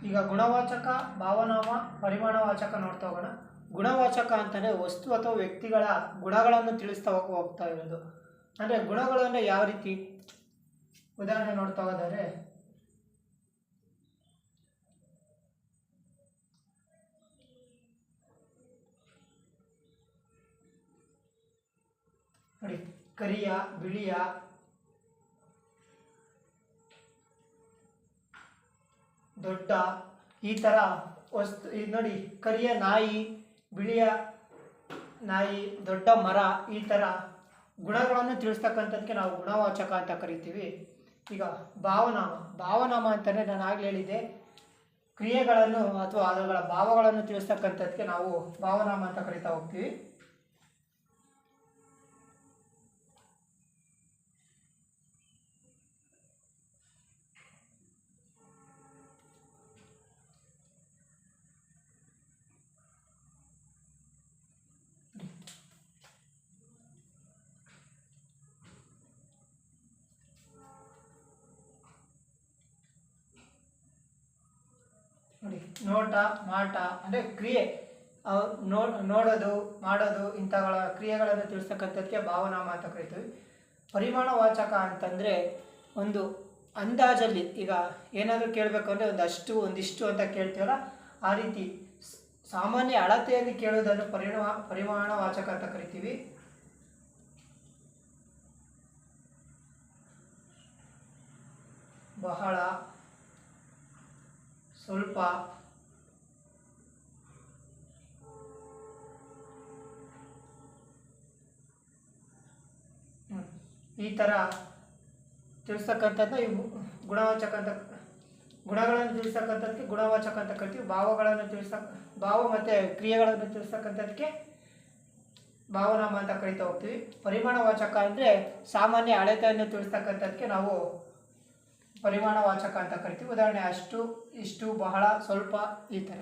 ಈಗ ಗುಣವಾಚಕ, ಭಾವನಾಮ, ಪರಿಮಾಣವಾಚಕ ನೋಡ್ತಾ ಹೋಗೋಣ. ಗುಣವಾಚಕ ಅಂತಂದರೆ ವಸ್ತು ಅಥವಾ ವ್ಯಕ್ತಿಗಳ ಗುಣಗಳನ್ನು ತಿಳಿಸ್ತಾ ಹೋಗ್ತಾ ಇರೋದು. ಅಂದರೆ ಗುಣಗಳು ಅಂದರೆ ಯಾವ ರೀತಿ, ಉದಾಹರಣೆ ನೋಡ್ತಾ ಹೋದರೆ ನೋಡಿ, ಕರಿಯ, ಬಿಳಿಯ, ದೊಡ್ಡ, ಈ ಥರ ವಸ್ತು. ಇದು ನೋಡಿ, ಕರಿಯ ನಾಯಿ, ಬಿಳಿಯ ನಾಯಿ, ದೊಡ್ಡ ಮರ, ಈ ಥರ ಗುಣಗಳನ್ನು ತಿಳಿಸ್ತಕ್ಕಂಥದ್ದಕ್ಕೆ ನಾವು ಗುಣವಾಚಕ ಅಂತ ಕರಿತೀವಿ. ಈಗ ಭಾವನಾಮ, ಭಾವನಾಮ ಅಂತಂದರೆ ನಾನು ಆಗಲೇ ಹೇಳಿದ್ದೆ, ಕ್ರಿಯೆಗಳನ್ನು ಅಥವಾ ಅವುಗಳ ಭಾವಗಳನ್ನು ತಿಳಿಸ್ತಕ್ಕಂಥದ್ದಕ್ಕೆ ನಾವು ಭಾವನಾಮ ಅಂತ ಕರಿತಾ ಹೋಗ್ತೀವಿ. ನೋಡಿ, ನೋಟ, ಮಾಟ ಅಂದರೆ ಕ್ರಿಯೆ, ನೋಡೋದು, ಮಾಡೋದು, ಇಂಥಗಳ ಕ್ರಿಯೆಗಳನ್ನು ತಿಳಿಸ್ತಕ್ಕಂಥದ್ದಕ್ಕೆ ಭಾವನಾಮ ಅಂತ ಕರಿತೀವಿ. ಪರಿಮಾಣವಾಚಕ ಅಂತಂದರೆ ಒಂದು ಅಂದಾಜಲ್ಲಿ, ಈಗ ಏನಾದರೂ ಕೇಳಬೇಕು ಅಂದರೆ ಒಂದಿಷ್ಟು ಅಂತ ಕೇಳ್ತೀವಲ್ಲ, ಆ ರೀತಿ ಸಾಮಾನ್ಯ ಅಳತೆಯಲ್ಲಿ ಕೇಳೋದನ್ನು ಪರಿಮಾಣವಾಚಕ ಅಂತ ಕರಿತೀವಿ. ಬಹಳ, ಸ್ವಲ್ಪ, ಈ ಥರ ತಿಳಿಸ್ತಕ್ಕಂಥದ್ದು ಇವು ಗುಣವಾಚಕ ಅಂತ. ಗುಣಗಳನ್ನು ತಿಳಿಸ್ತಕ್ಕಂಥದ್ದಕ್ಕೆ ಗುಣವಾಚಕ ಅಂತ ಕರಿತೀವಿ. ಭಾವ ಮತ್ತು ಕ್ರಿಯೆಗಳನ್ನು ತಿಳಿಸ್ತಕ್ಕಂಥದ್ದಕ್ಕೆ ಭಾವನಾಮ ಅಂತ ಕರಿತಾ ಹೋಗ್ತೀವಿ. ಪರಿಮಾಣವಾಚಕ ಅಂದರೆ ಸಾಮಾನ್ಯ ಅಳತೆಯನ್ನು ತಿಳಿಸ್ತಕ್ಕಂಥದ್ದಕ್ಕೆ ನಾವು ಪರಿಮಾಣವಾಚಕ ಅಂತ ಕರಿತೀವಿ. ಉದಾಹರಣೆ ಅಷ್ಟು, ಇಷ್ಟು, ಬಹಳ, ಸ್ವಲ್ಪ, ಈ ಥರ.